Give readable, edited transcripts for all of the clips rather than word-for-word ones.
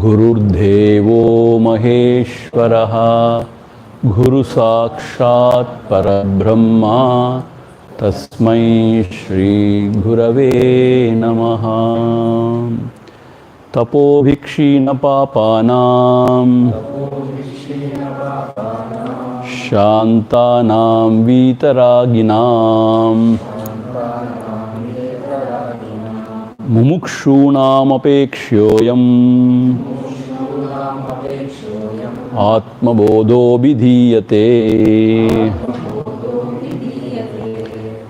गुरुर्देवो महेश्वरः गुरु साक्षात् परब्रह्मा तस्मै श्री गुरवे नमः। तपोभिक्षीण पापानां शान्तानां वीतरागिणां मुमुक्षूणामपेक्ष्योऽयम् आत्मबोधो विधीयते।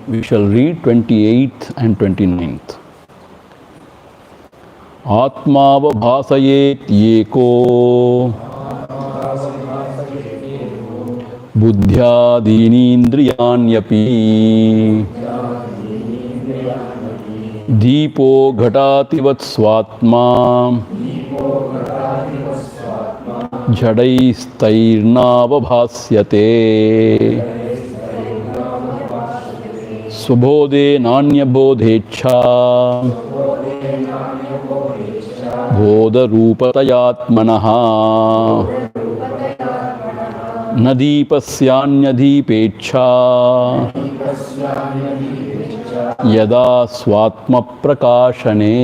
We shall read 28th and 29th. आत्मावभासयेत् एको बुद्ध्यादीनीन्द्रियाण्यपि दीपो घटातिवत् स्वात्मा जडैस्तैर्नावभास्यते। स्वबोधे नान्यबोधेच्छा बोधरूपतयात्मनः न दीपस्यान्यदीपेच्छा यदा स्वात्मप्रकाशने।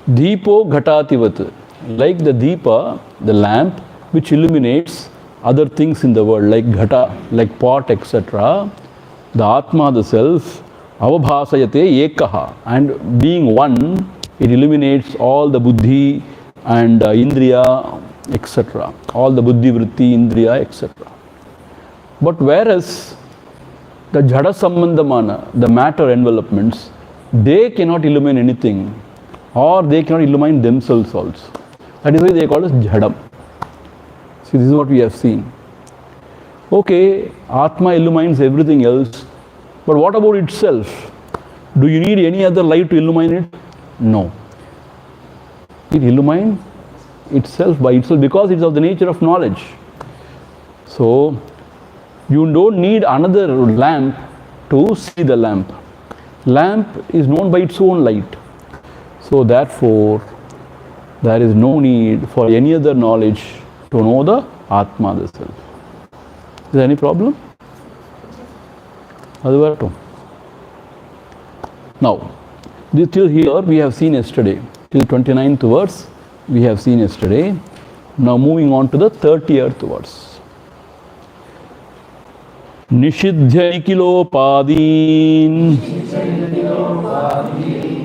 Deepo ghatativat, like the deepa, the lamp which illuminates other things in the world, like ghata, like pot, etc. The Atma, the self, avabhasayate ekaha, and being one, it illuminates all the buddhi and indriya, etc. All the buddhi, vritti, indriya, etc. But whereas the jhada sambandhamana, the matter envelopments, they cannot illumine anything, or they cannot illumine themselves also. That is why they call us jhadam. See, this is what we have seen. Okay, Atma illumines everything else, but what about itself? Do you need any other light to illumine it? No. It illumines itself by itself because it's of the nature of knowledge. So, you don't need another lamp to see the lamp. Lamp is known by its own light. So therefore, there is no need for any other knowledge to know the Atma, the self. Is there any problem? Now, till here we have seen yesterday. Till 29th verse we have seen yesterday. Now moving on to the 30th verse. निषिध्य निखिलोपादीन्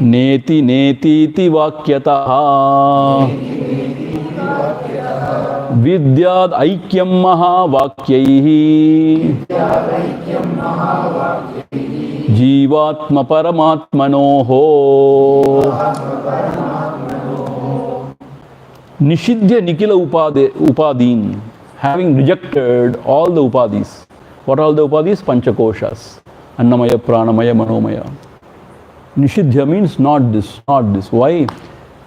नेति नेतीति वाक्यतः विद्याद् ऐक्यं महावाक्यैः जीवात्म परमात्मनोः। निषिध्य Nikhil upadin, having rejected all the upadis. What are all the upadis? Panchakoshas. Annamaya, Pranamaya, Manomaya. Nishidhya means not this, not this. Why?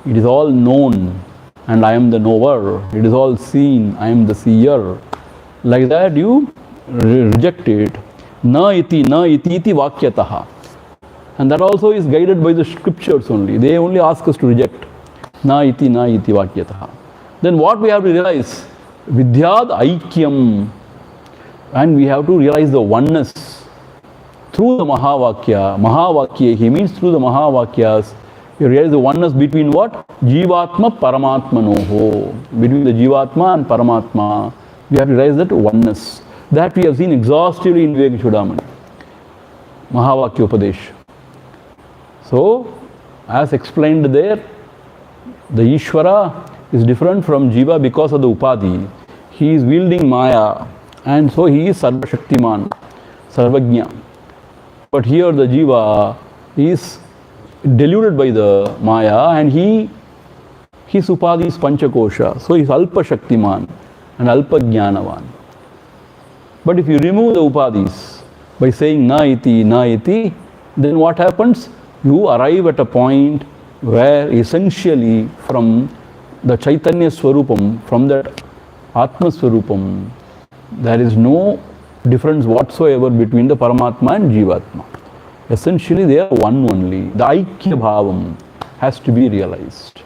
It is all known and I am the knower. It is all seen, I am the seer. Like that you reject it. Na iti iti vakyataha. And that also is guided by the scriptures only. They only ask us to reject. Na iti vakyataha. Then what we have to realize? Vidyad aikyam. And we have to realize the oneness through the Mahavakya. Mahavakya, he means through the Mahavakyas, you realize the oneness between what? Jivatma Paramatmanoho. Between the Jivatma and Paramatma, we have to realize that oneness. That we have seen exhaustively in Viveka Chudamani. Mahavakya Upadesh. So, as explained there, the Ishvara is different from Jiva because of the Upadi. He is wielding Maya. And so he is Sarva Shaktiman, Sarvajna. But here the Jiva is deluded by the Maya and his Upadhi is Panchakosha. So he is Alpa Shaktiman and Alpa Jnanavan. But if you remove the Upadhis by saying na iti, then what happens? You arrive at a point where essentially from the Chaitanya Swarupam, from that Atma Swarupam, there is no difference whatsoever between the Paramatma and Jivatma. Essentially they are one only. The Aikya Bhavam has to be realized.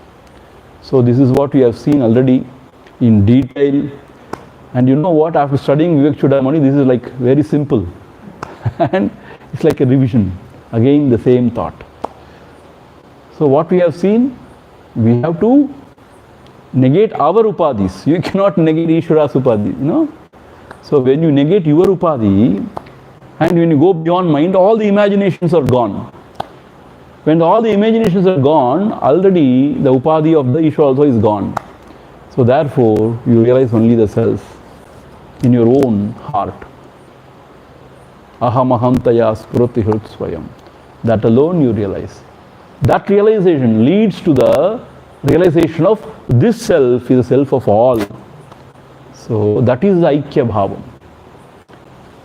So this is what we have seen already in detail. And you know what, after studying Vivek Chudamani, this is like very simple. And it's like a revision. Again the same thought. So what we have seen, we have to negate our upadhis. You cannot negate Ishvara's upadhi, you know. So when you negate your upadhi, and when you go beyond mind, all the imaginations are gone. When all the imaginations are gone, already the upadhi of the Ishvara also is gone. So therefore, you realize only the self in your own heart. Aham aham taya spurati hrit swayam. That alone you realize. That realization leads to the realization of this self is the self of all. So that is the Aikya Bhavam.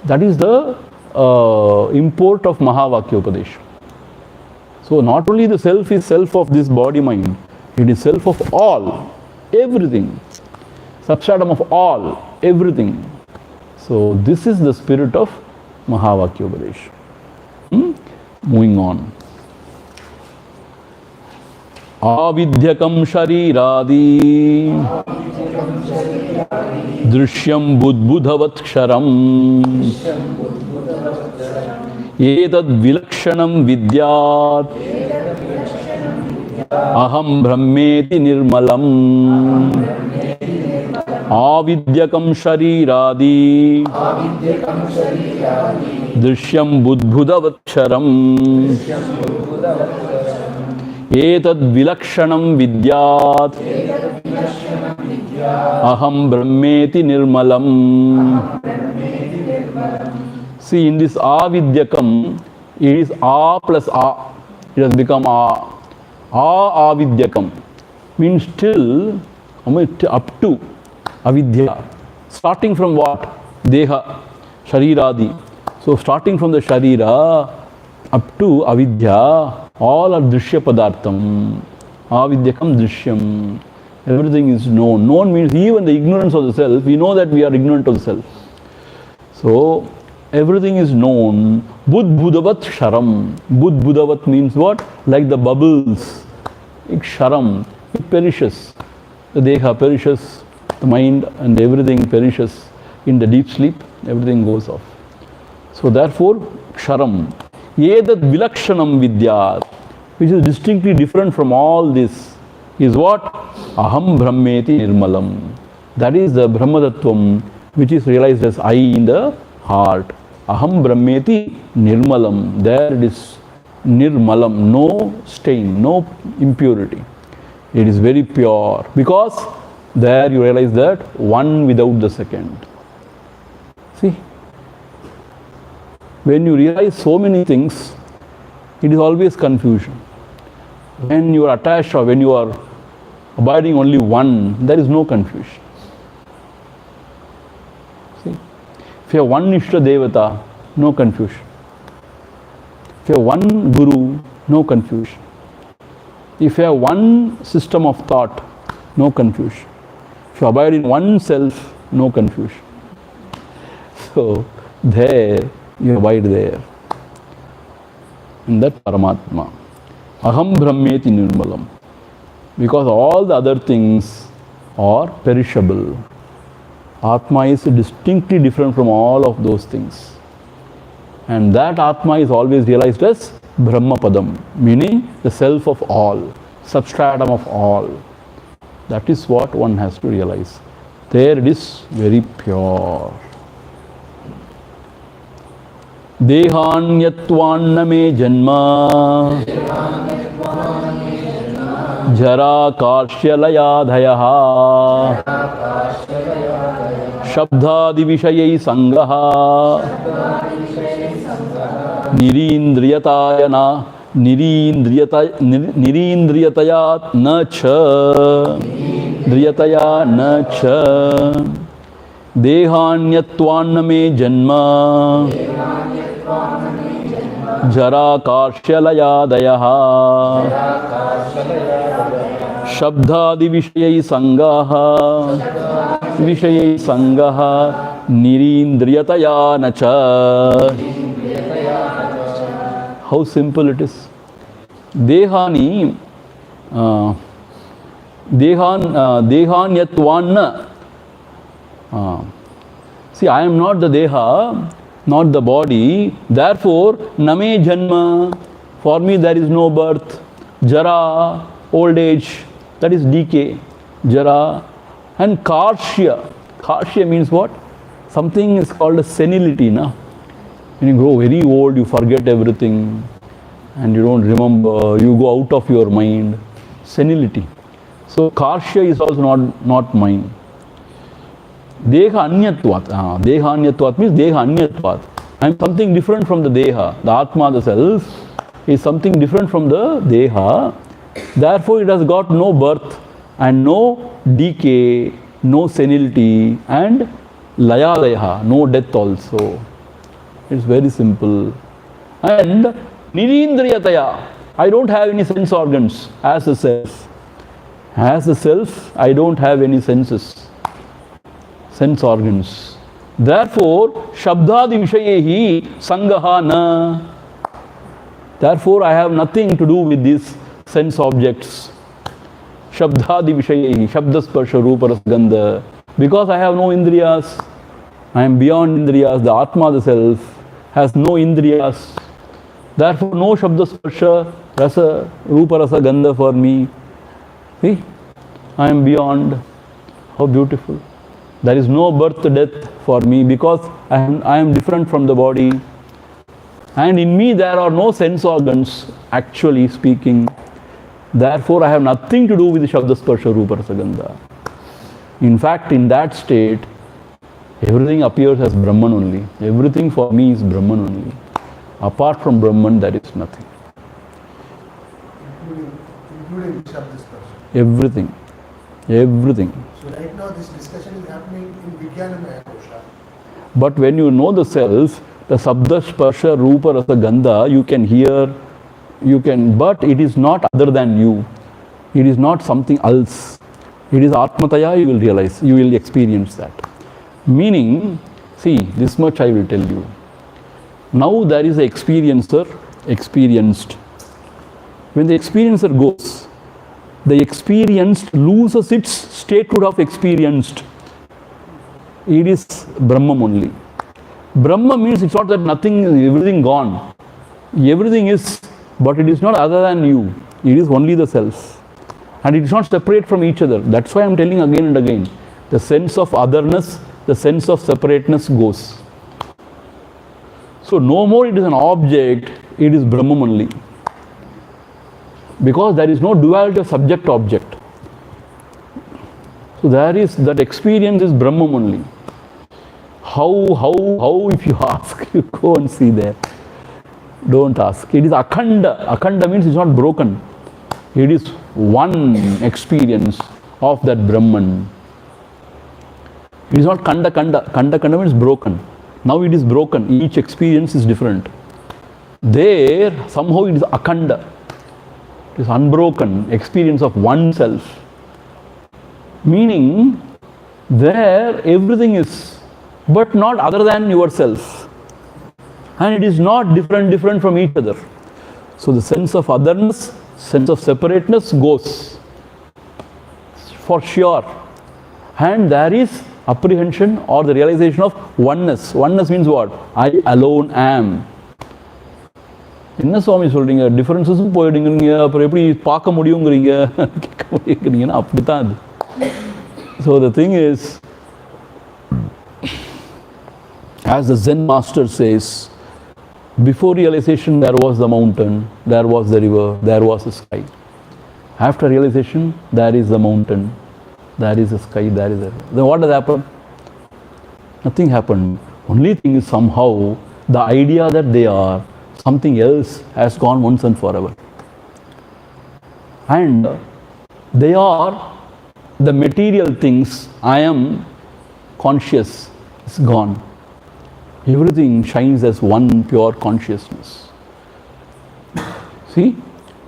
That is the import of Mahavakya Upadesha. So not only the self is self of this body mind, it is self of all, everything, substratum of all, everything. So this is the spirit of Mahavakya Upadesha. Moving on. Avidyakam shariradi drishyam budbudhavat ksharam etad vilakshanam vidyat aham brahmeti nirmalam. Avidyakam shariradi drishyam budbudhavat ksharam etad vilakshanam vidyat aham brahmeti nirmalam. See, in this avidyakam, it is a plus a. It has become a. Avidyakam means till up to avidya. Starting from what? Deha, shariradi. So starting from the sharira up to avidya, all are drishya padartham. Avidyakam drishyam. Everything is known. Known means even the ignorance of the self. We know that we are ignorant of the self. So everything is known. Budbhudavat sharam. Budbhudavat means what? Like the bubbles. Sharam. It perishes. The deha perishes. The mind and everything perishes. In the deep sleep, everything goes off. So therefore, sharam. Edat vilakshanam vidyat, which is distinctly different from all this, is what? Aham brahmeti nirmalam. That is the Brahmatattvam, which is realized as I in the heart. Aham brahmeti nirmalam. There it is nirmalam, no stain, no impurity. It is very pure, because there you realize that one without the second. See? When you realize so many things, it is always confusion. When you are attached or when you are abiding only one, there is no confusion. See? If you have one Ishta Devata, no confusion. If you have one Guru, no confusion. If you have one system of thought, no confusion. If you abide in one self, no confusion. So, there, you abide there. In that Paramatma. Aham brahmeti nirmalam. Because all the other things are perishable. Atma is distinctly different from all of those things. And that Atma is always realized as Brahmapadam, meaning the self of all, substratum of all. That is what one has to realize. There it is very pure. Dehanyatvanna me janma jara karshalayadhayaha shabdhadi vishayai sangaha nirindriyatayana nirindriyatayat na cha driyataya na cha dehanyatvanna me janma jara karshalayadayaha shabdhadi vishayai sangaha nirindriyataya nacha. How simple it is. Dehani Dehanyatvanna. See, I am not the Deha, not the body. Therefore, Name Janma. For me, there is no birth. Jara, old age, that is decay. Jara. And Karshya. Karshya means what? Something is called a senility. Na? When you grow very old, you forget everything and you don't remember, you go out of your mind. Senility. So, Karshya is also not mine. Deha Anyatvat. Deha Anyatvat means Deha Anyatvat. I am something different from the Deha. The Atma, the self, is something different from the Deha. Therefore, it has got no birth and no decay, no senility and Layalaya, no death also. It's very simple. And Nirindriyataya, I don't have any sense organs as a self. As a self, I don't have any senses, sense organs. Therefore, Shabdadi Vishayehi Sangaha na. Therefore, I have nothing to do with these sense objects. Shabdadi Vishayehi, Shabdasparsha Rupa Rasgandha. Because I have no Indriyas, I am beyond Indriyas. The Atma, the self, has no Indriyas. Therefore, no Shabdasparsha Rasa, Rupa Rasa Gandha for me. See, I am beyond. How beautiful. There is no birth, death for me because I am different from the body. And in me there are no sense organs, actually speaking. Therefore, I have nothing to do with the Shabdasparsha Rupa Rasa Gandha. In fact, in that state, everything appears as Brahman only. Everything for me is Brahman only. Apart from Brahman, there is nothing. Including Shabdasparsha. Everything. Everything. So right now this discussion is happening in Vijnanamaya Kosha. But when you know the self, the Sabda Sparsha Rupa Rasa Gandha, you can hear, but it is not other than you. It is not something else. It is Atmataya, you will realize, you will experience that. Meaning, see, this much I will tell you. Now there is an experiencer, experienced. When the experiencer goes, the experienced loses its statehood of experienced. It is Brahman only. Brahma means it's not that nothing, everything gone. Everything is, but it is not other than you. It is only the self. And it is not separate from each other. That's why I am telling again and again. The sense of otherness, the sense of separateness goes. So no more it is an object, it is Brahman only. Because there is no duality of subject-object. So there is, that experience is Brahman only. How if you ask, you go and see there. Don't ask. It is Akhanda. Akhanda means it's not broken. It is one experience of that Brahman. It is not Khanda. Khanda means broken. Now it is broken. Each experience is different. There, somehow it is Akhanda. It is unbroken experience of oneself. Meaning, there everything is, but not other than yourself. And it is not different from each other. So the sense of otherness, sense of separateness goes. For sure. And there is apprehension or the realization of oneness. Oneness means what? I alone am. என்ன சுவாமி சொல்றீங்க டிஃபரன்ஸஸும் போயிடுங்கிறீங்க அப்புறம் எப்படி பார்க்க முடியுங்கிறீங்க கேட்க முடியுங்கிறீங்கன்னா அப்படித்தான் அது. So the thing is, as the Zen master says, before realization there was the mountain, there was the river, there was the sky. After realization there is the mountain, there is the sky, there is the river. Then what has happened? Nothing happened. Only thing is somehow the idea that they are something else has gone once and forever. And they are the material things. I am conscious, is gone. Everything shines as one pure consciousness. See,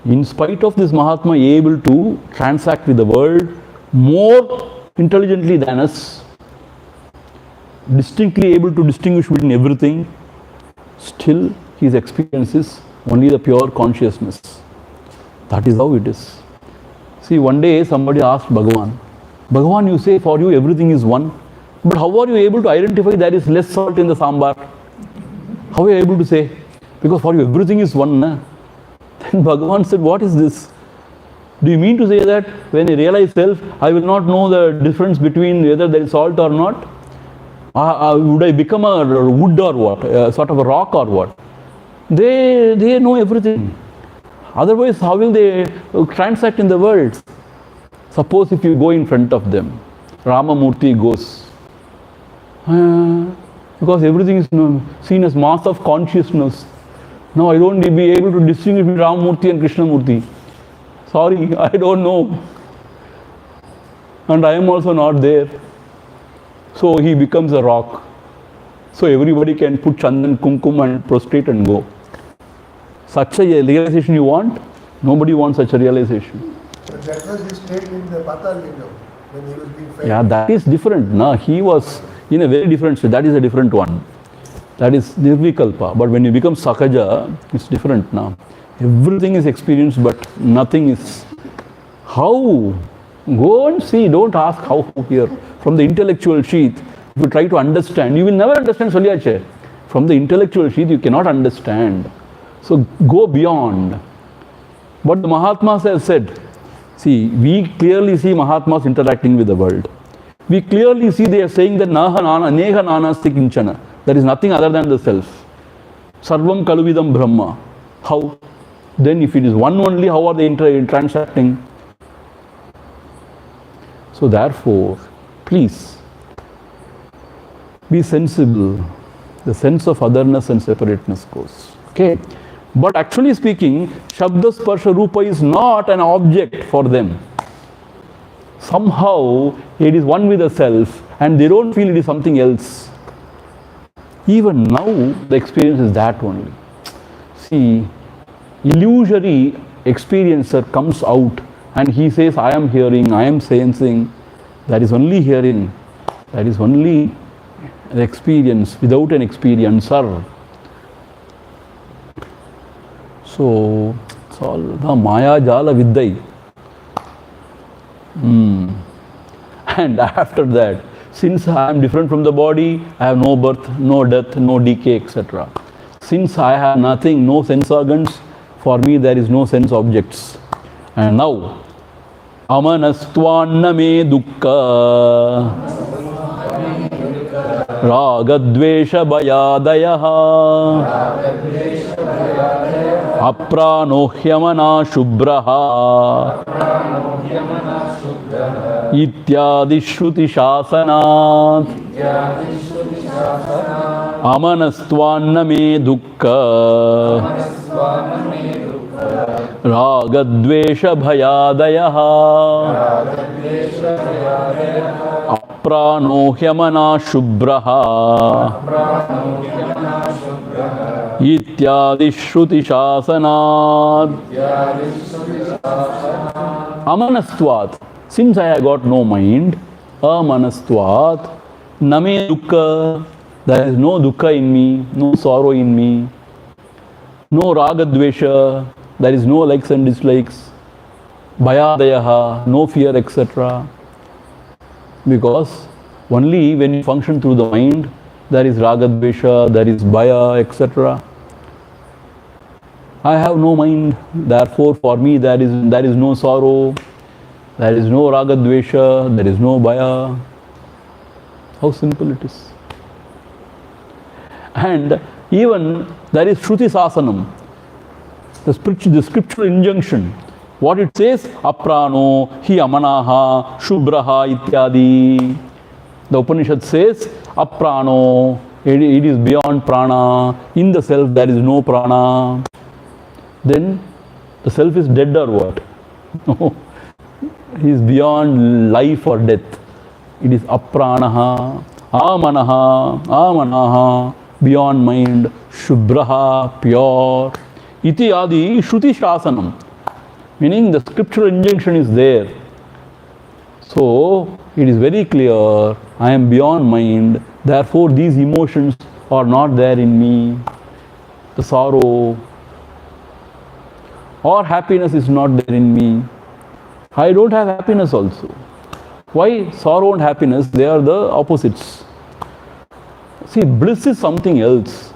in spite of this Mahatma able to transact with the world more intelligently than us, distinctly able to distinguish between everything, still his experience is only the pure consciousness. That is how it is. See, one day somebody asked Bhagavan, Bhagavan, you say for you everything is one, but how are you able to identify there is less salt in the sambar? How are you able to say? Because for you everything is one. Na? Then Bhagavan said, what is this? Do you mean to say that when I realize self, I will not know the difference between whether there is salt or not? Would I become a wood or what? Sort of a rock or what? They know everything. Otherwise, how will they transact in the world? Suppose if you go in front of them, Ramamurti goes. Because everything is seen as mass of consciousness. Now I don't be able to distinguish between Ramamurti and Krishnamurti. Sorry, I don't know. And I am also not there. So he becomes a rock. So everybody can put chandan, kumkum and prostrate and go. Such a realization you want? Nobody wants such a realization. But that was his state in the Patal Lingam, when he was being fed. Yeah, that is different. No, he was in a very different state. That is a different one. That is Nirvikalpa. But when you become Sakaja, it's different now. Everything is experienced, but nothing is. How? Go and see. Don't ask how here. From the intellectual sheath, if you try to understand, you will never understand Solyache. From the intellectual sheath, you cannot understand. So go beyond. What the Mahatmas have said. See, we clearly see Mahatmas interacting with the world. We clearly see they are saying that Naha Nana, Neha Nanasti Kinchana. There is nothing other than the self. Sarvam Kaluvidam Brahma. How? Then if it is one only, how are they transacting? So therefore, please, be sensible. The sense of otherness and separateness goes. Okay? But actually speaking, Shabda Sparsha Rupa is not an object for them. Somehow, it is one with the self and they don't feel it is something else. Even now, the experience is that only. See, illusory experiencer comes out and he says, I am hearing, I am sensing. That is only hearing. That is only an experience without an experiencer. So, it's all the Maya Jala Vidya. And after that, since I am different from the body, I have no birth, no death, no decay, etc. Since I have nothing, no sense organs, for me there is no sense objects. And now, Amanastvanna me dukkha ragadvesha bhayadayaha apranohyamana shubbraha ityadi shruti shasanat amanastvanna me dukkha ragadvesha bhayadayaha apranohyamana shubbraha ityadi shruti shasanat amanastvat. Since I have got no mind, amanastvat, name dukkha, there is no dukkha in me, no sorrow in me, no ragadvesha, there is no likes and dislikes, bhayadayaha, no fear, etc. Because only when you function through the mind, there is ragadvesha, there is bhaya, etc. I have no mind, therefore for me there is no sorrow, there is no ragadvesha, there is no bhaya. How simple it is. And even there is Shruti Sasanam, the scriptural injunction. What it says, aprano, hi amanaha, shubbraha, ityadi. The Upanishad says, aprano, it is beyond prana. In the self there is no prana. Then the self is dead or what? No. He is beyond life or death. It is apranaha, amanaha, beyond mind, shubbraha, pure. Iti adi shruti shasanam. Meaning the scriptural injunction is there. So it is very clear, I am beyond mind, therefore these emotions are not there in me. The sorrow or happiness is not there in me. I don't have happiness also. Why? Sorrow and happiness, they are the opposites. See, bliss is something else.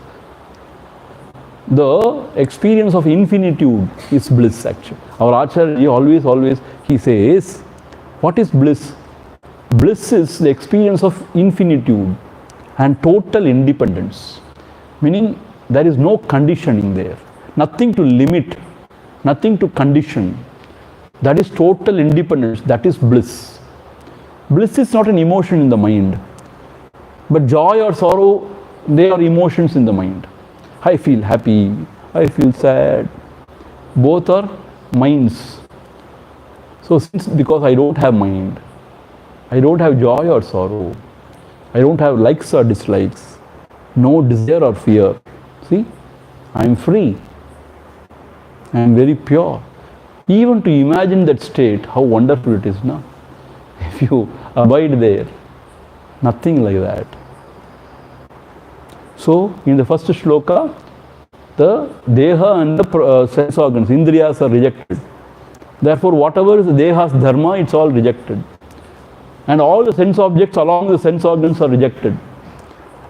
The experience of infinitude is bliss actually. Our Acharya always, he says, what is bliss? Bliss is the experience of infinitude and total independence. Meaning there is no conditioning there. Nothing to limit, nothing to condition. That is total independence. That is bliss. Bliss is not an emotion in the mind. But joy or sorrow, they are emotions in the mind. I feel happy, I feel sad. Both are minds. So because I don't have mind, I don't have joy or sorrow, I don't have likes or dislikes, no desire or fear. See, I am free. I am very pure. Even to imagine that state, how wonderful it is, no? If you abide there, nothing like that. So, in the first shloka, the deha and the sense organs, indriyas are rejected. Therefore, whatever is the deha's dharma, it's all rejected. And all the sense objects along with the sense organs are rejected.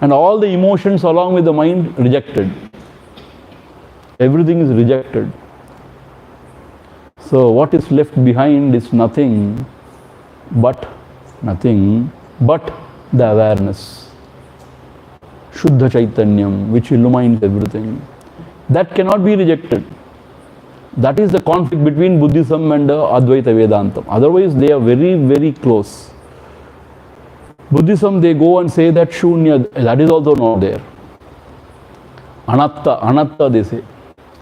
And all the emotions along with the mind rejected. Everything is rejected. So, what is left behind is nothing but the awareness. Shuddha Chaitanyam, which illumines everything. That cannot be rejected. That is the conflict between Buddhism and Advaita Vedanta. Otherwise, they are very, very close. Buddhism, they go and say that Shunya, that is also not there. Anatta they say.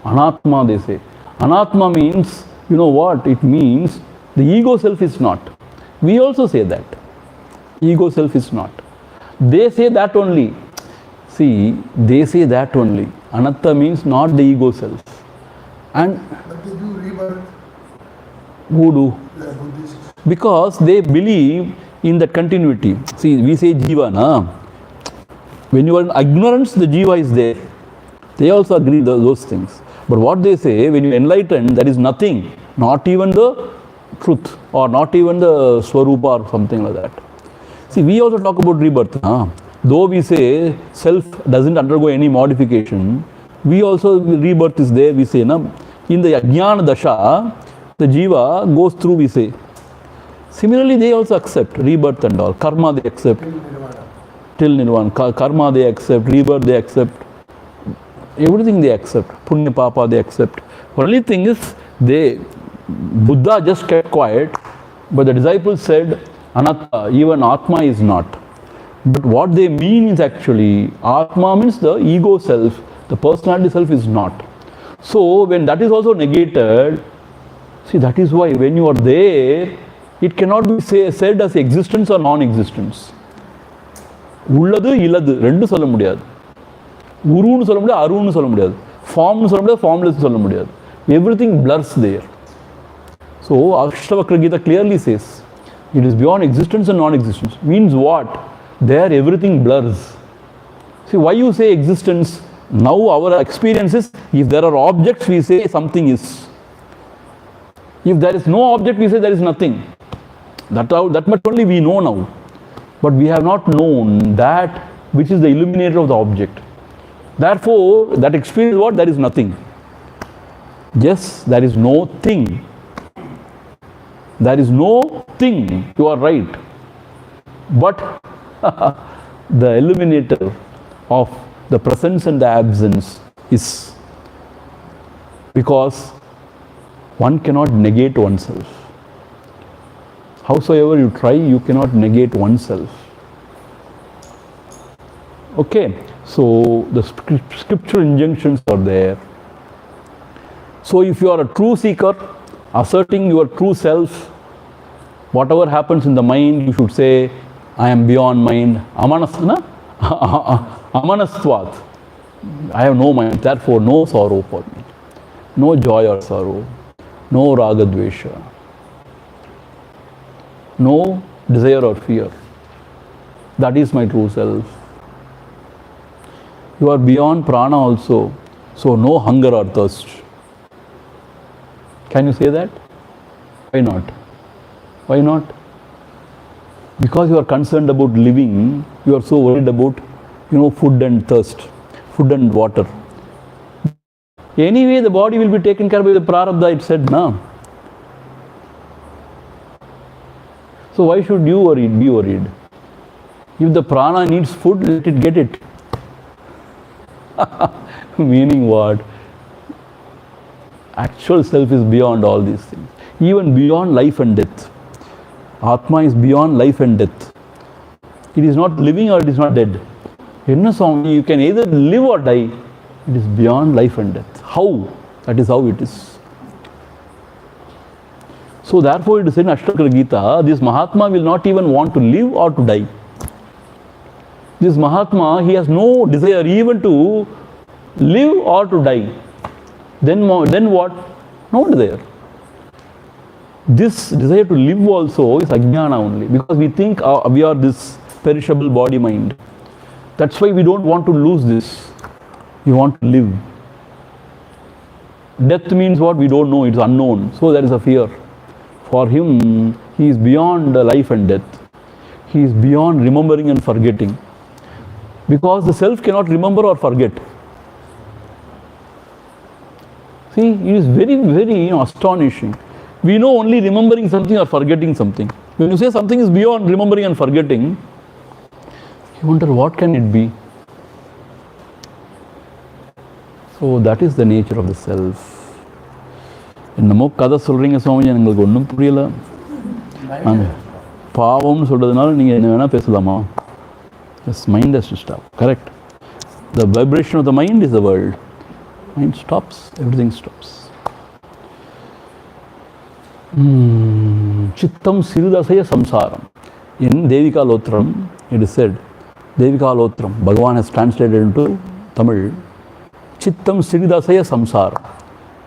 Anatma they say. Anatma means, you know what? It means the ego self is not. We also say that. Ego self is not. They say that only. See, they say that only. Anatta means not the ego self. And but they do rebirth. Who do? The Buddhists. Because they believe in that continuity. See, we say jiva, na? When you are in ignorance, the jiva is there. They also agree those things. But what they say, when you enlighten, there is nothing. Not even the truth or not even the Swarupa or something like that. See, we also talk about rebirth. Though we say self doesn't undergo any modification, we also, rebirth is there, we say. In the Ajnana Dasha, the Jiva goes through, we say. Similarly, they also accept rebirth and all. Karma they accept. Till Nirvana. Karma they accept. Rebirth they accept. Everything they accept. Punya Papa they accept. Only thing is, Buddha just kept quiet, but the disciples said, Anatta, even Atma is not. But what they mean is actually, Atma means the ego self, the personality self is not. So, when that is also negated, see, that is why when you are there, it cannot be said as existence or non-existence. உள்ளது இல்லது ரெண்டு சொல்ல முடியாது. உருன்னு சொல்ல முடியாது, அருன்னு சொல்ல முடியாது. ஃபார்ம்னு சொல்ல முடியாது, ஃபார்ம்லெஸ் சொல்ல முடியாது. Everything blurs there. So, Ashtavakra Gita clearly says, it is beyond existence and non-existence. Means what? There everything blurs. See, why you say existence? Now our experience is, if there are objects, we say something is. If there is no object, we say there is nothing. That much only we know now. But we have not known that which is the illuminator of the object. Therefore, that experience is what? There is nothing. Yes, there is no thing. There is no thing. You are right. But the illuminator of the presence and the absence is, because one cannot negate oneself. Howsoever you try, you cannot negate oneself. Okay, so the scriptural injunctions are there. So if you are a true seeker, asserting your true self, whatever happens in the mind, you should say, I am beyond mind. Amanastvat. I have no mind, therefore no sorrow for me. No joy or sorrow. No ragadvesha. No desire or fear. That is my true self. You are beyond prana also. So no hunger or thirst. Can you say that? Why not? Why not? Because you are concerned about living, you are so worried about, food and thirst, food and water. Anyway, the body will be taken care of by the prarabdha, it said, na. So why should you be worried? If the prana needs food, let it get it. Meaning what? Actual self is beyond all these things. Even beyond life and death. Atma is beyond life and death. It is not living or it is not dead. You can either live or die. It is beyond life and death. How? That is how it is. So therefore it is in Ashtakara Gita, this Mahatma will not even want to live or to die. This Mahatma, he has no desire even to live or to die. Then what? No desire. This desire to live also is ajnana only, because we think we are this perishable body mind. That's why we don't want to lose this. We want to live. Death means what? We don't know, it's unknown. So there is a fear. For him, he is beyond life and death. He is beyond remembering and forgetting. Because the self cannot remember or forget. See, it is very, very astonishing. We know only remembering something or forgetting something. When you say something is beyond remembering and forgetting, you wonder what can it be? So that is the nature of the self. என்னமோ கதை சொல்கிறீங்க சுவாமிஜி, எங்களுக்கு ஒன்றும் புரியலை. பாவம்னு சொல்கிறதுனால நீங்கள் என்ன வேணால் பேசலாமா? This mind has to stop. Correct. The vibration of the mind is the world. Mind stops, everything stops. Chittam Siridasaya Samsaram. In Devika Lotram, it is said, Devika Lotram, Bhagavan has translated into Tamil, Chittam Siridasaya Samsaram.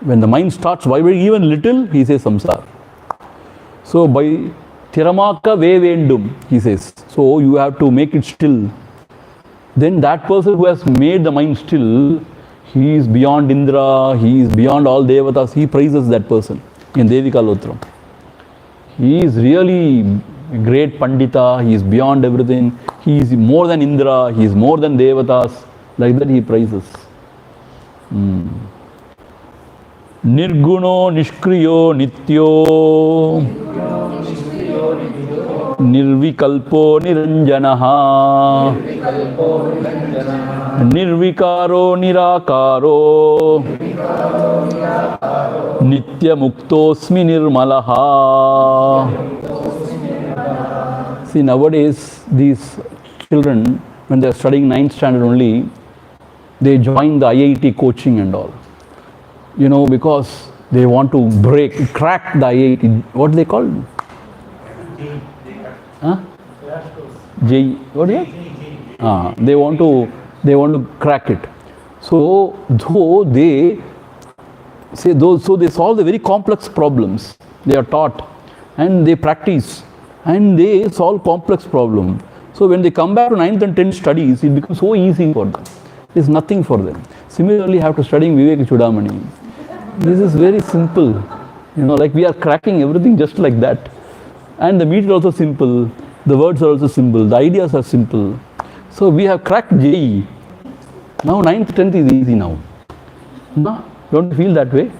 When the mind starts vibrating even little, he says samsara. So by Tiramaka Vevendum, he says. So you have to make it still. Then that person who has made the mind still, he is beyond Indra, he is beyond all Devatas, he praises that person in Devika Lotram. He is really a great Pandita, he is beyond everything, he is more than Indra, he is more than Devatas, like that he praises. Nirguno Nishkriyo Nityo Nirvikalpo Niranjanaha Nirvikaro Nirakaro Nitya Muktosmi Nirmalaha. See, nowadays these children, when they are studying 9th standard only, they join the IIT coaching and all. Because they want to crack the IIT. What they call? J. What is it? They want to crack it. So though they say so they solve the very complex problems. They are taught and they practice and they solve complex problems. So when they come back to 9th and 10th studies, it becomes so easy for them. It's nothing for them. Similarly, after studying Vivek Chudamani, this is very simple. Like we are cracking everything just like that. And the meat is also simple. The words are also simple. The ideas are simple. So we have cracked JE. Now 9th, 10th is easy now. No? Don't you feel that way?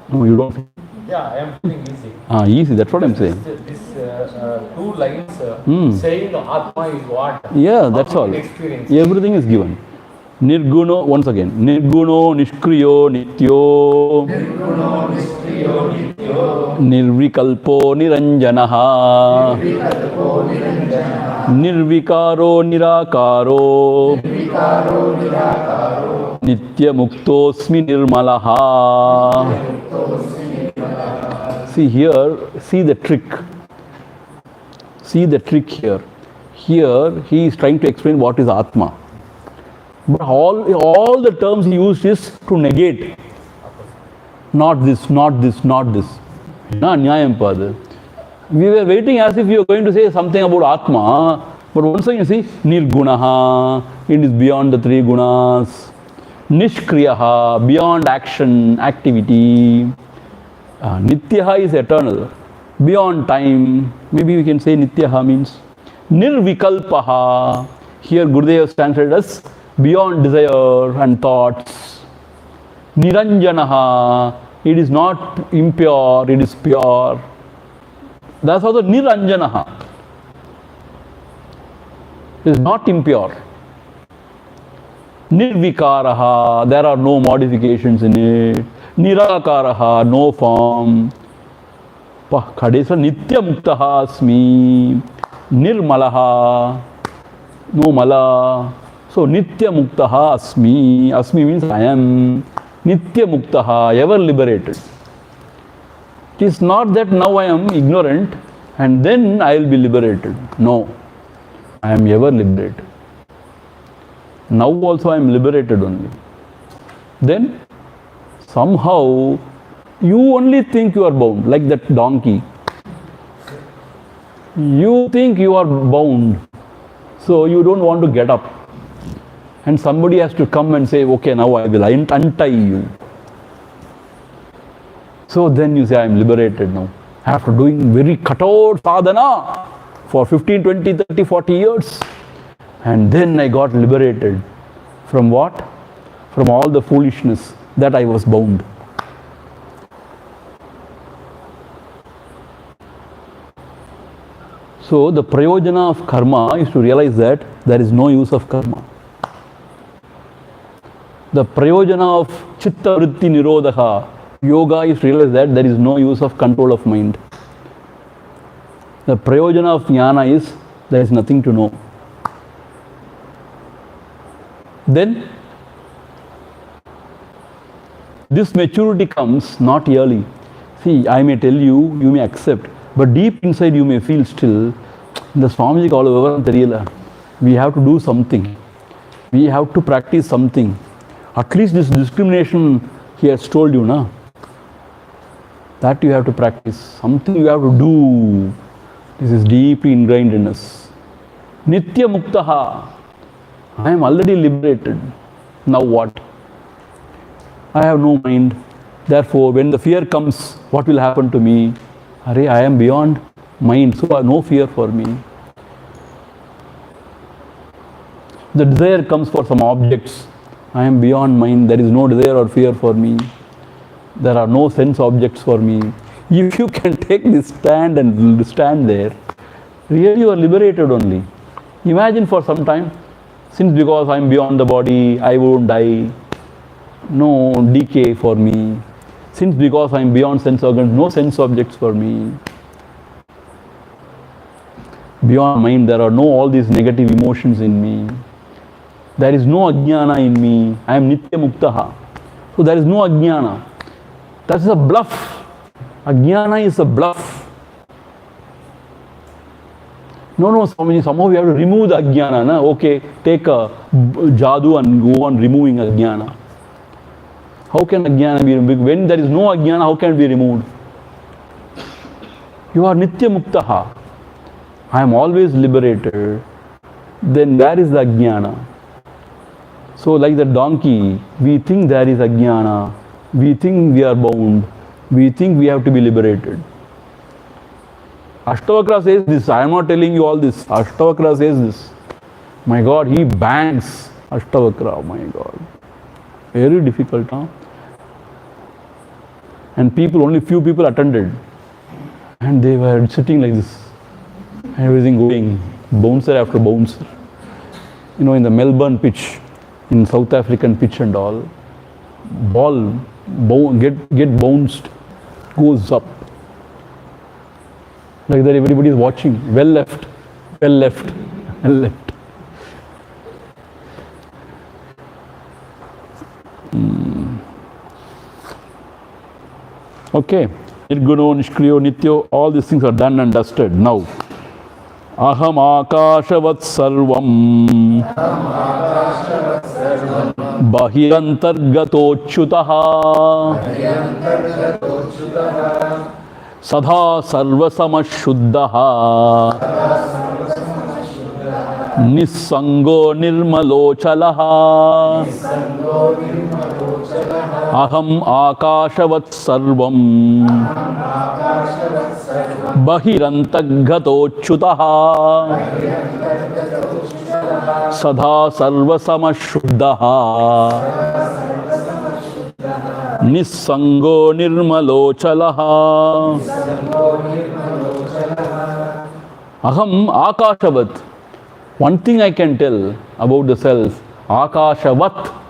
No, you don't. Yeah, I am feeling easy. Easy, that's what I'm saying. This 2 lines saying the Atma is what? Yeah, that's all. Everything is given. Nirguno, once again. Nirguno Nishkriyo Nityo Nirvikalpo Niranjanaha Nirvikaro Nirakaro Nitya Muktosmi Nirmalaha. See here, see the trick. See the trick here. Here he is trying to explain what is Atma. But all the terms he used is to negate. Not this, not this, not this. We were waiting as if you were going to say something about Atma, but once again you see, Nirgunaha, it is beyond the 3 gunas. Nishkriyaha, beyond action, activity. Nityaha is eternal. beyond time. Maybe we can say Nityaha means Nirvikalpaha. Here Gurudev has translated as beyond desire and thoughts. Niranjanaha. It is not impure, it is pure. That's also Niranjanaha. It is not impure. Nirvikaraha. There are no modifications in it. Nirakaraha. No form. Khadesva Nitya Muktaha Asmi. Nirmalaha. No mala. So Nitya Muktaha Asmi. Asmi means I am. Nitya Muktaha, ever liberated. It is not that now I am ignorant and then I will be liberated. No. I am ever liberated. Now also I am liberated only. Then somehow you only think you are bound, like that donkey. You think you are bound, so you don't want to get up. And somebody has to come and say, okay, now I will untie you. So then you say, I am liberated now. After doing very kathor sadhana for 15, 20, 30, 40 years. And then I got liberated. From what? From all the foolishness that I was bound. So the prayojana of karma is to realize that there is no use of karma. The prayojana of chitta vritti nirodha, yoga is to realize that there is no use of control of mind. The prayojana of jnana is there is nothing to know. Then this maturity comes not early. See, I may tell you, you may accept, but deep inside you may feel still, the Swamiji all over, we have to do something. We have to practice something. At least this discrimination he has told you, na? That you have to practice. Something you have to do. This is deeply ingrained in us. Nitya Muktaha. I am already liberated. Now what? I have no mind. Therefore, when the fear comes, what will happen to me? Arey, I am beyond mind, so no fear for me. The desire comes for some objects. I am beyond mind. There is no desire or fear for me. There are no sense objects for me. If you can take this stand and stand there, really you are liberated only. Imagine for some time, since because I am beyond the body, I won't die. No decay for me. Since because I am beyond sense organs, no sense objects for me. Beyond mind, there are no all these negative emotions in me. There is no ajnana in me. I am Nitya Muktaha. So there is no ajnana. That is a bluff. Ajnana is a bluff. No, Swamiji, somehow we have to remove the ajnana. Na? Okay, take a jadoo and go on removing ajnana. How can ajnana be removed? When there is no ajnana, how can it be removed? You are Nitya Muktaha. I am always liberated. Then where is the ajnana? So like the donkey, we think there is ajnana. We think we are bound. We think we have to be liberated. Ashtavakra says this. I am not telling you all this. Ashtavakra says this. My God, he bangs Ashtavakra. Oh my God. Very difficult, huh? And people, only few people attended. And they were sitting like this. Everything going, bouncer after bouncer. You know, in the Melbourne pitch, in South African pitch and all, ball get bounced, goes up. Like that everybody is watching. Well left, well left, well left. Okay. Nirguno, Nishkriyo, Nityo, all these things are done and dusted. Now, Aham Akashavat Sarvam Bahirantargatochyutaha Sadha Sarvasamashuddhaha Nissango Nirmalochalaha Aham akashavat sarvam bahirantagatochutaha Sadha sarva samashuddhaha Nissango nirmalochalaha Aham akashavat. One thing I can tell about the self, akashavat.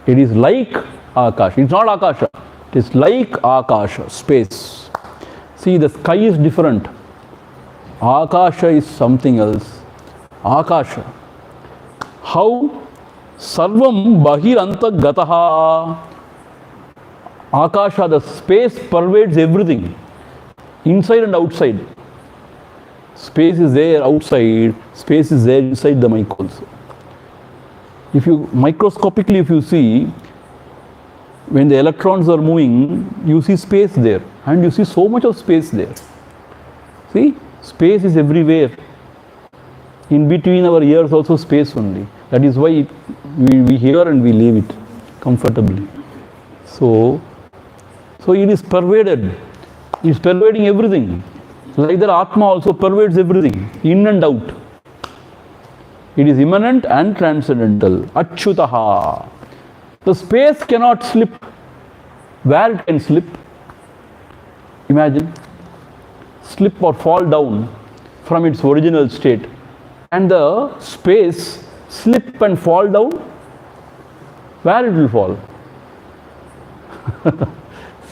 It is like Akash. It's not Akasha. It is like Akasha, space. See, the sky is different. Akasha is something else. Akasha. How? Sarvam bahiranta gataha. Akasha, the space pervades everything. Inside and outside. Space is there outside. Space is there inside the mic also. If you microscopically, if you see, when the electrons are moving, you see space there, and you see so much of space there. See, space is everywhere. In between our ears also space only. That is why we hear and we leave it comfortably. So it is pervaded. It is pervading everything. Like that, Atma also pervades everything, in and out. It is immanent and transcendental. Achyutaha. The space cannot slip. Where it can slip? Imagine. Slip or fall down from its original state. And the space slip and fall down. Where it will fall?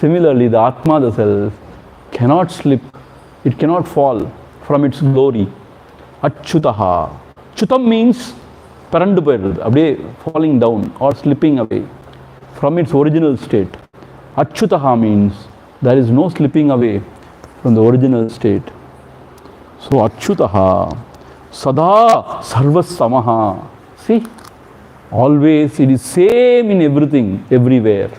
Similarly, the Atma, the self, cannot slip. It cannot fall from its glory. Achyutaha. Chutam means falling down or slipping away from its original state. Achyutaha means there is no slipping away from the original state. So Achyutaha, Sada Sarvasamaha. See, always it is same in everything, everywhere.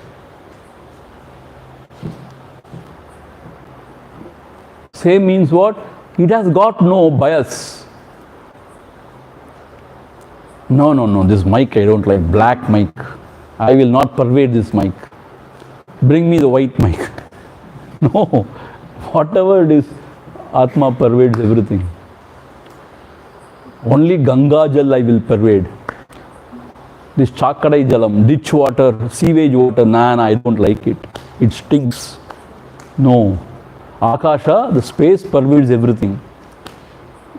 Same means what? It has got no bias. No, this mic I don't like, black mic. I will not pervade this mic. Bring me the white mic. No, whatever it is, Atma pervades everything. Only Ganga Jal I will pervade. This Chakadai Jalam, ditch water, sewage water, I don't like it. It stinks. No. Akasha, the space pervades everything.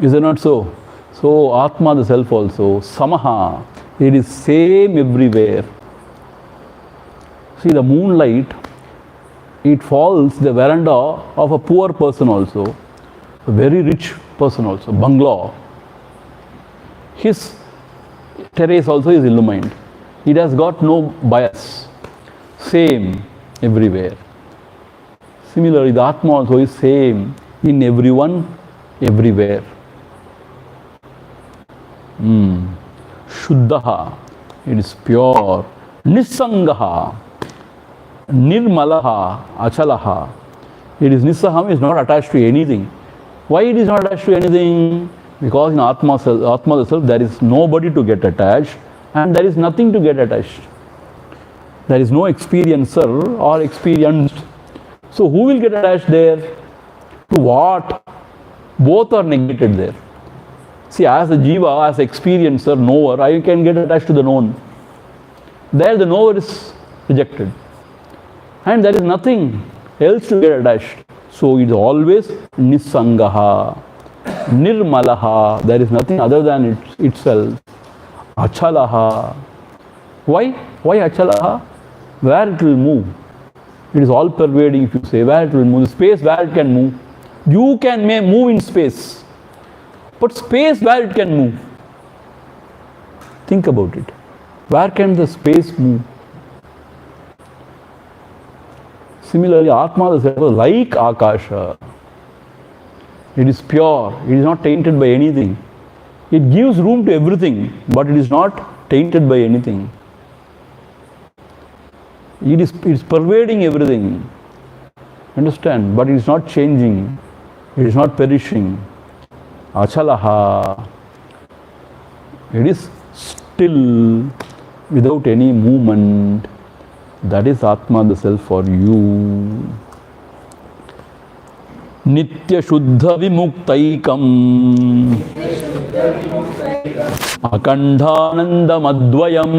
Is it not so? So Atma, the self also, Samaha, it is same everywhere. See, the moonlight, it falls the veranda of a poor person also, a very rich person also, bungalow. His terrace also is illumined. It has got no bias. Same everywhere. Similarly, the Atma also is same in everyone, everywhere. Shuddhaha, it is pure. Nissangaha, Nirmalaha, Achalaha. It is Nissaham, is not attached to anything. Why it is not attached to anything? Because in Atma the self, there is nobody to get attached and there is nothing to get attached. There is no experiencer or experienced. So who will get attached there? To what? Both are negated there. See, as a jiva, as experiencer, knower, I can get attached to the known. There the knower is rejected. And there is nothing else to get attached. So it is always Nissangaha, Nirmalaha. There is nothing other than itself. Achalaha. Why? Why Achalaha? Where it will move. It is all pervading, if you say, where it will move. The space where it can move. You may move in space. But space where it can move. Think about it. Where can the space move? Similarly, Atma is like Akasha. It is pure. It is not tainted by anything. It gives room to everything, but it is not tainted by anything. It is pervading everything. Understand? But it is not changing. It is not perishing. Achalaha. It is still, without any movement. That is Atma, the self for you. Nitya Shuddha Vimuktaikam Akandhanandam Advayam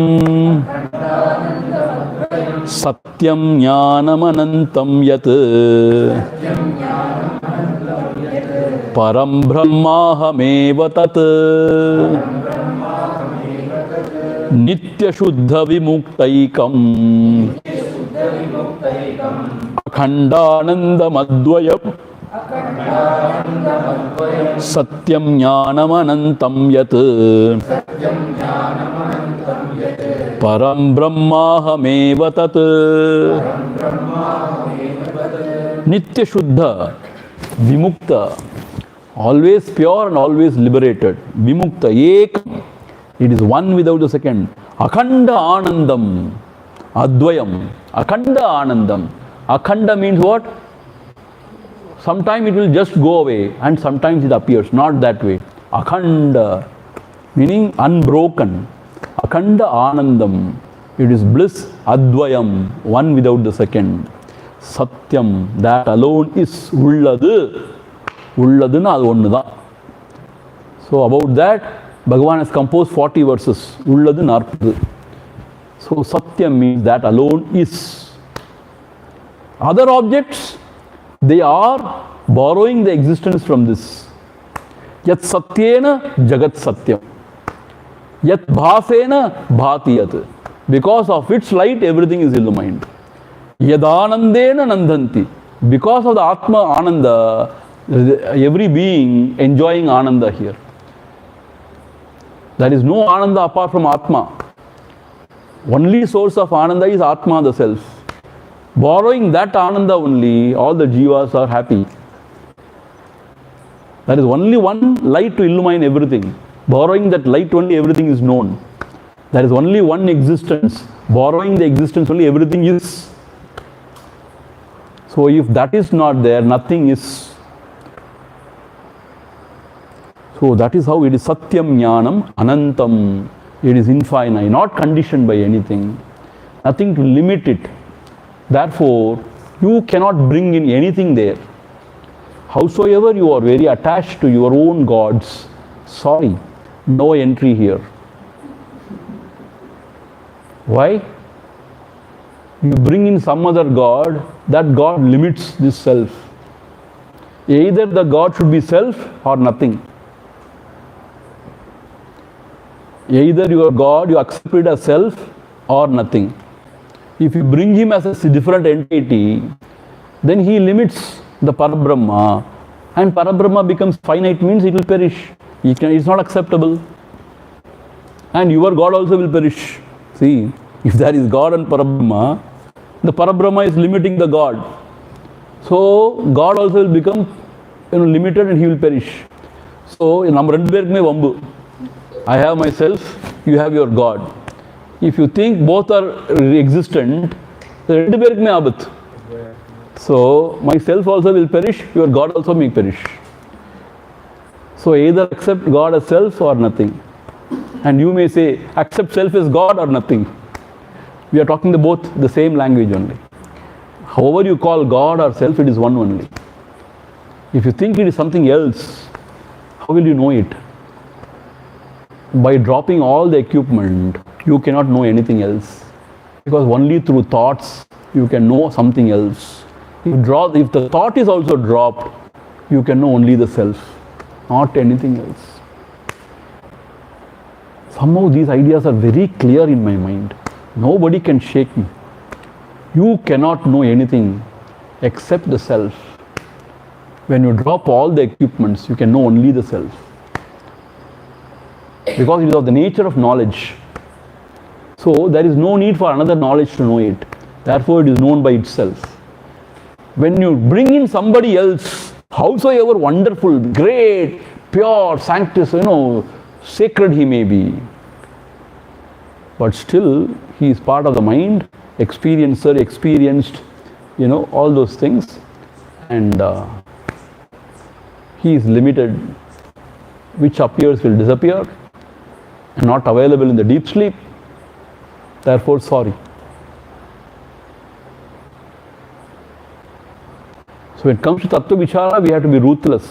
Satyam Jnanam Anantam Yat Param Brahmaham Tat Nitya Shuddha Vimuktaikam Akhandanandam Advayam Satyam Jnanam Anantam Yat Param Brahmaham Tat Nitya Shuddha Vimukta, always pure and always liberated. Vimukta, Ekam. It is one without the second. Akhanda Anandam, Advayam. Akhanda Anandam. Akhanda means what? Sometimes it will just go away and sometimes it appears. Not that way. Akhanda, meaning unbroken. Akhanda Anandam. It is bliss, Advayam, one without the second. Satyam, that alone is Ulladu. Ulladuna adu onnu da. So about that, Bhagavan has composed 40 verses. Ulladu 40. So Satyam means that alone is. Other objects, they are borrowing the existence from this. Yat Satyena Jagat Satyam. Yat Bhasena Bhatiyat. Because of its light, everything is illumined. Yadanandena Nandanti. Because of the Atma Ananda, every being enjoying Ananda here. There is no Ananda apart from Atma. Only source of Ananda is Atma, the self. Borrowing that Ananda only, all the jivas are happy. There is only one light to illumine everything. Borrowing that light only, everything is known. There is only one existence. Borrowing the existence only, everything is. So if that is not there, nothing is. So that is how it is Satyam Jnanam Anantam. It is infinite, not conditioned by anything. Nothing to limit it. Therefore, you cannot bring in anything there. Howsoever you are very attached to your own gods, sorry, no entry here. Why? You bring in some other god, that god limits this self. Either the god should be self or nothing. Either your God, you accept it as self or nothing. If you bring him as a different entity, then he limits the Parabrahma, and Parabrahma becomes finite, means it will perish. It's not acceptable. And your God also will perish. See, if there is God and Parabrahma, the Parabrahma is limiting the God. So God also will become limited and he will perish. So, I have myself, you have your God. If you think both are existent, so myself also will perish, your God also may perish. So either accept God as self or nothing. And you may say, accept self as God or nothing. We are talking the both the same language only. However you call God or self, it is one only. If you think it is something else, how will you know it? By dropping all the equipment, you cannot know anything else. Because only through thoughts, you can know something else. If the thought is also dropped, you can know only the self, not anything else. Somehow these ideas are very clear in my mind. Nobody can shake me. You cannot know anything except the self. When you drop all the equipments, you can know only the self. Because it is of the nature of knowledge. So there is no need for another knowledge to know it. Therefore it is known by itself. When you bring in somebody else, howsoever wonderful, great, pure, sanctus, sacred he may be, but still he is part of the mind, experiencer, experienced, all those things, and he is limited. Which appears will disappear and not available in the deep sleep. Therefore, sorry. when it comes to Tattva Vichara, we have to be ruthless.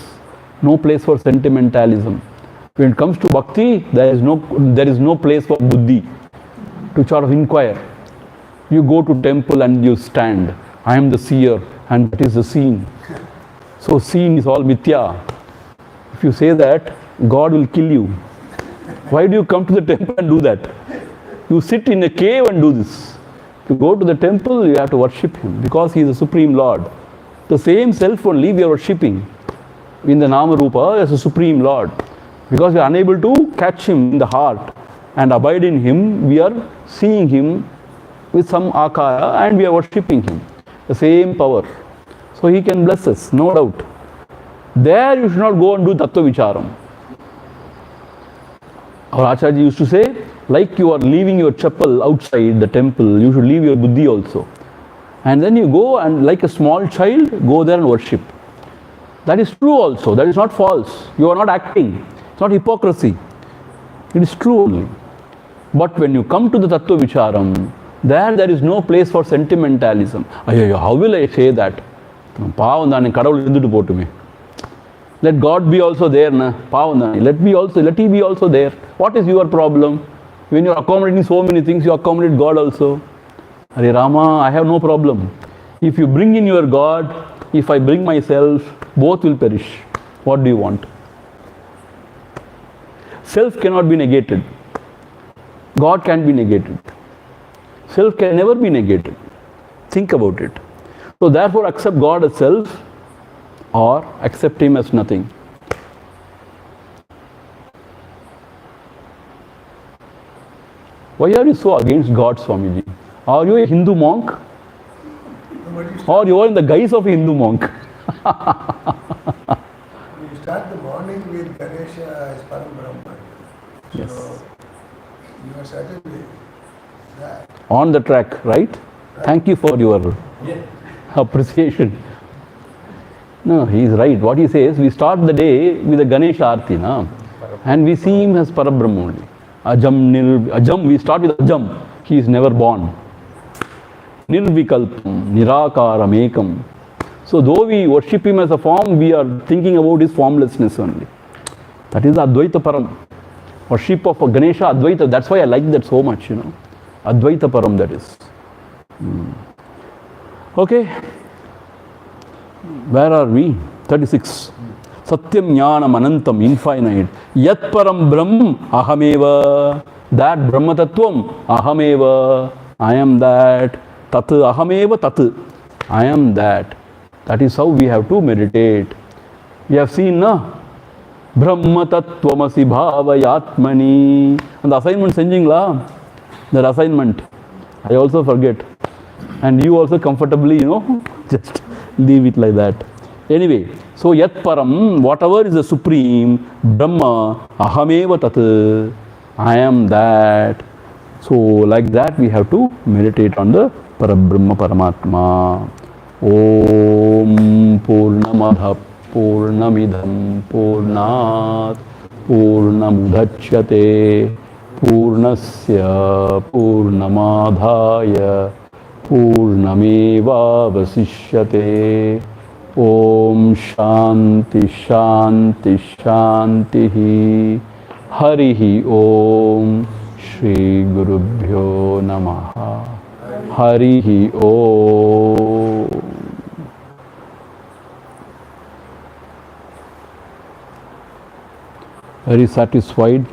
No place for sentimentalism. When it comes to Bhakti, there is no place for buddhi to sort of inquire. You go to temple and you stand. I am the seer and that is the scene. So scene is all mithya. If you say that, God will kill you. Why do you come to the temple and do that? You sit in a cave and do this. To go to the temple, you have to worship Him because He is the Supreme Lord. The same self only we are worshipping in the Nama Rupa as a Supreme Lord. Because we are unable to catch Him in the heart and abide in Him, we are seeing Him with some akara and we are worshipping Him. The same power. So He can bless us, no doubt. There you should not go and do Tattva Vicharam. Our Acharya used to say, like you are leaving your chapel outside the temple, you should leave your buddhi also. And then you go and like a small child, go there and worship. That is true also, that is not false. You are not acting, it's not hypocrisy. It is true only. But when you come to the Tattva Vicharam, there is no place for sentimentalism. How will I say that? Let God be also there. Let He be also there. What is your problem? When you are accommodating so many things, you accommodate God also. Hare Rama, I have no problem. If you bring in your God, if I bring myself, both will perish. What do you want? Self cannot be negated. God can be negated. Self can never be negated. Think about it. So therefore accept God as self or accept Him as nothing. Why are you so against God, Swamiji? Are you a Hindu monk? Or you are in the guise of a Hindu monk? You start the morning with Ganesha as Param Brahman. Yes. So you are certainly that. On the track, right? Thank you for your appreciation. No, he is right. What he says, we start the day with a Ganesha Arti, na? And we see him as Parabrahma only. Ajam, we start with Ajam. He is never born. Nirvikalpam, Nirakaram, Ekam. So though we worship him as a form, we are thinking about his formlessness only. That is Advaita Param. Worship of Ganesha, Advaita. That's why I like that so much, you know. Advaita Param, that is. Okay. Where are we? 36. Satyam Jnanam Anantam, infinite. Yat Param Brahm Ahameva. That Brahma Tattvam Ahameva. I am that. Tat Ahameva Tat. I am that. That is how we have to meditate. We have seen, na? Brahma Tattvamasi Bhavayatmani. And the assignment sending la. That assignment. I also forget. And you also comfortably, you know, just leave it like that. Anyway, so Yat Param, whatever is the Supreme, Brahma, Ahameva Tat, I am that. So like that we have to meditate on the Parabrahma Paramatma. Om Purnamadha Purnamidham Purnat Purnamudachyate Purnasya Purnamadhaya Purnameva Vasishyate. Om Shanti Shanti Shanti Harihi Om Shri Gurubhyo Namaha Harihi Om. Very satisfied.